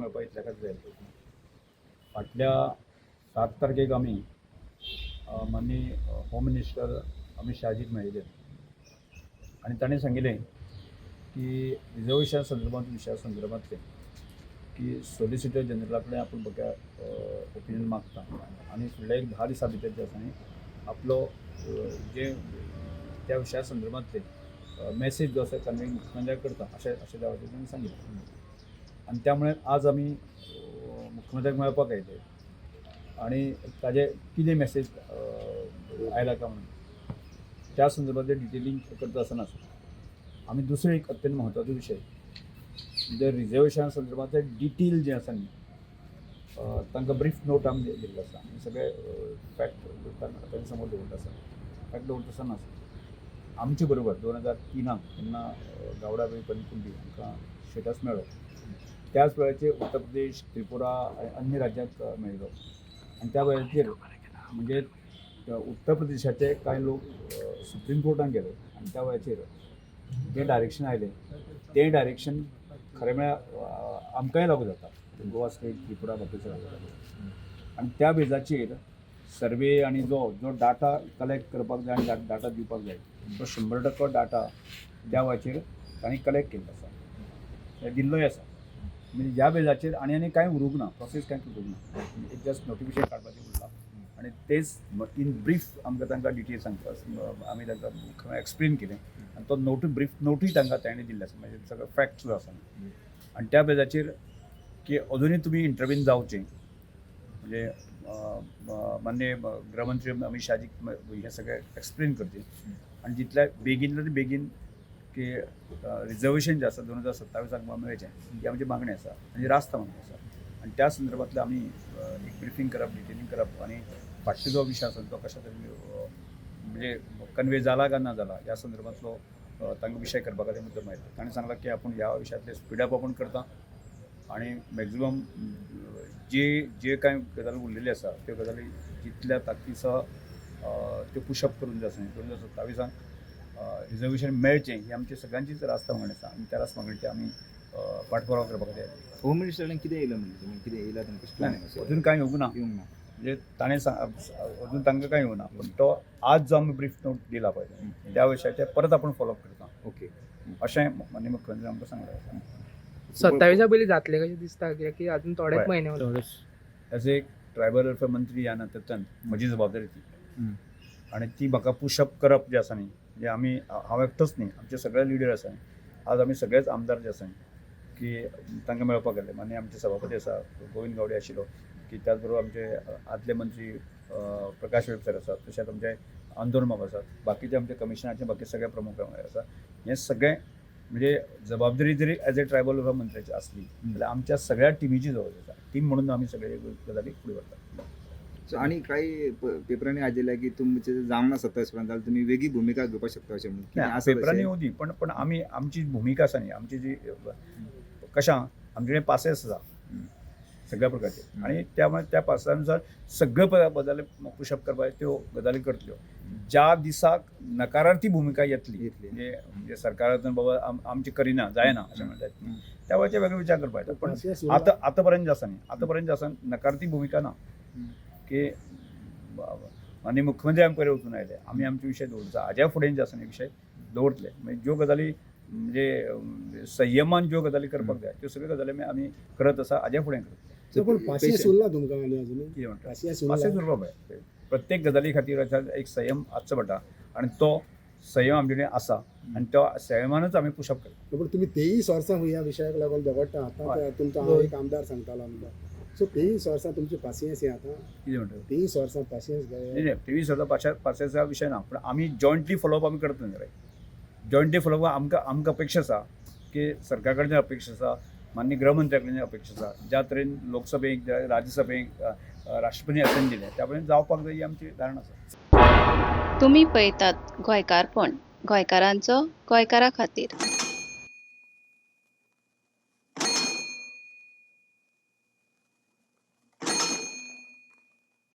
मेळपा इतल्या खातीर जाय. फाटल्या 7 तारखेक आमी माननीय होम मिनिस्टर अमित शाहजीक मेळिल्ले आनी ताणें सांगिल्लें की रिजर्वेशना संदर्भांतले की सॉलिसिटर जनरला कडेन आपूण बघा ओपिनियन मागता आनी फुडल्या एक 10 दिसां भितर जे आसा न्ही आपलो जे त्या विशया संदर्भांतले मेसेज जो आसा कन्वे मुख्यमंत्र्याक करता अशें त्या वटेन ताणें सांगिल्लें. आनी त्यामुळे आज आमी मुख्यमंत्र्याक मेळपाक आयले आनी ताजे कितें मेसेज आयला काय म्हणून त्या संदर्भांतले डिटेलिंग करता आसतना आमी दुसरो एक अत्यंत म्हत्वाचो विशय म्हणजे रिजर्वेशना संदर्भांतले डिटेल जे आसा न्ही तांकां ब्रीफ नोट आमी दिल्लो आसा आनी सगळे फॅक्ट तांचे समोर दवरता आसा. फॅक्ट दवरता आसतना आमचे बरोबर 2003 तेन्ना गावडाबाई पनकुंडी हांकां स्टेटस मेळ्ळो. त्याच वेळाचेर उत्तर प्रदेश, त्रिपुरा आनी अन्य राज्यांक मेळिल्लो आनी त्या वेळाचेर म्हणजे उत्तर प्रदेशाचे कांय लोक सुप्रीम कोर्टान गेले आनी त्या वेळाचेर जें डायरेक्शन आयलें तें डायरेक्शन खरें म्हळ्यार आमकांय लागू जाता. गोवा स्टेट, त्रिपुरा बाकीचे लागू जाता आनी त्या बेजाचेर सर्वे आनी जो डाटा कलेक्ट करपाक जाय आनी डाटा दिवपाक जाय तो 100% डाटा त्या वेळाचेर तांणी कलेक्ट केल्लो आसा, हें दिल्लोय आसा. म्हणजे ह्या बेजाचेर आनी कांय उरूंक ना, प्रोसेस कांय उरूंक ना. एक जस्ट नोटिफिकेशन काडपाचें उरलां आनी तेच इन ब्रीफ आमकां तांकां डिटेल सांगता आमी तांकां एक्सप्लेन केलें आनी तो ब्रीफ नोटूय तांकां ताणें दिल्लो आसा. म्हणजे सगळो फॅक्ट जो आसा आनी त्या बेजाचेर की अजुनूय तुमी इंटरव्हीन जावचें म्हणजे माननीय गृहमंत्री अमित शाहजीक हें सगळें एक्सप्लेन करचें आनी जितल्या बेगीन की रिजर्वेशन जें आसा 2027 मेळचें ही आमची मागणी आसा आनी रास्त मागणी आसा. आनी त्या संदर्भांतलें आमी एक ब्रिफींग करप, डिटेलिंग करप आनी फाटलो जो विशय आसा तो कशा तरेन म्हणजे कन्वे जाला काय ना जाला ह्या संदर्भांतलो तांकां विशय करपा खातीर मुद्दम आयलो. ताणें सांगलां की आपूण ह्या विशयांतले स्पीडअप आपूण करता आनी मॅक्झिमम जे कांय गजाली उरलेली आसा त्यो गजाली जितल्या ताकतीसह त्यो पुशअप करून जे आसा 2027 रिजर्वेशन मेळचें ही आमची सगळ्यांचीच रास्त मागणी आसा आनी त्या रास्त मागणीचे आमी पाठपुरावो करपा खातीर आयले. होम मिनिस्टरान कितें येयलां म्हणजे तुमी कितें येयलां तुमकां प्लॅन अजून कांय येवंक ना. म्हणजे ताणें अजून तांकां कांय येवंक ना पूण तो आज जो आमी ब्रीफ नोट दिला पळय त्या विशयाचे परत आपूण फॉलोअप करता. ओके अशें माननीय मुख्यमंत्री आमकां सांगलें. 27 पयलीं जातलें कशें दिसता कित्याक की अजून थोडेच म्हयने उरले. एज एक ट्रायबल वेलफेअर मंत्री ह्या नात्यान म्हजी जबाबदारी ती आनी ती म्हाका पुशअप करप जें आसा न्ही म्हणजे आमी हांव एकटोच न्ही आमचे सगळे लिडर आसा आज आमी सगळेच आमदार जे आसा की तांकां मेळपाक गेले. माननीय आमचे सभापती आसा गोविंद गावडे आशिल्लो की त्याच बरोबर आमचे आदले मंत्री प्रकाश वेळीप आसात तशेंच आमचे आंदोलन बाब आसात बाकीचे आमचे कमिशनाचे बाकी सगळे प्रमुख आसा. हे सगळे म्हणजे जबाबदारी जरी एज ए ट्रायबल वेलफेअर मंत्र्याची आसली जाल्यार आमच्या सगळ्या टिमीची जबाबदारी आसा. टीम म्हणून आमी सगळे गजाली फुडें व्हरतात. आनी काही पेपरांनी आयिल्लें की तुमचे जावंक ना 27 पर्यंत जाल्यार तुमी वेगळी भुमिका घेवपाक शकता अशें म्हणून पेपरांनी येवं दी पण आमी आमची भुमिका आसा न्ही आमची जी कशा आमचे कडेन पासेस आसा सगळ्या प्रकारचे आनी त्यामुळे त्या पासानुसार सगळे गजाली पुशअप करपाक त्यो गजाली करतल्यो. ज्या दिसाक नकारार्थी भुमिका येतली म्हणजे सरकारांतून बाबा आमची करिना जायना अशें म्हणटात त्या वेळाचेर वेगळे विचार करपाक येता. पण आतां पर्यंत जे आसा न्ही आतां पर्यंत जे आसा नकारार्थी भुमिका ना की माननीय मुख्यमंत्री आमचे कडेन वचून आयले आमी आमचे विशय दवरता हाज्या फुडें जे आसा न्ही विशय दवरतले. म्हणजे ज्यो गजाली म्हणजे संयमान ज्यो गजाली करपाक जाय त्यो सगळ्यो गजाली आमी करत आसा हाज्या फुडें करतले. पण पासियेंस उरला तुमकां आनी अजून कितें म्हणटा पासियेंस उरपा पळय प्रत्येक गजाली खातीर एक संयम आसचो पडटा आनी तो संयम आमचे कडेन आसा आनी त्या संयमानूच आमी पुशअप करता. पण तुम्ही 23 वर्सां ह्या विशयाक लागून झगडटा आतां तुमचो हांव एक आमदार सांगतालो आमदार सो 23 वर्सां तुमची पासियेंस हें आतां कितें म्हणटा 23 वर्सां पासियेंस नाही 23 वर्सां पासियेंसा विशय ना पण आमी जॉयंटली फॉलोअप आमी करता न्ही जॉयंटली फॉलोअप आमकां अपेक्षा आसा की सरकार कडल्यान अपेक्षा आसा माननीय गृहमंत्र्या कडल्यान अपेक्षा आसा ज्या तरेन लोकसभेक राज्यसभेक राष्ट्रपती असेंब्ली दिले त्या पर्यंत जावपाक जाय ही आमची धारणा आसा. तुम्ही पळयतात गोंयकारपण गोंयकारांचो गोंयकारा खातीर.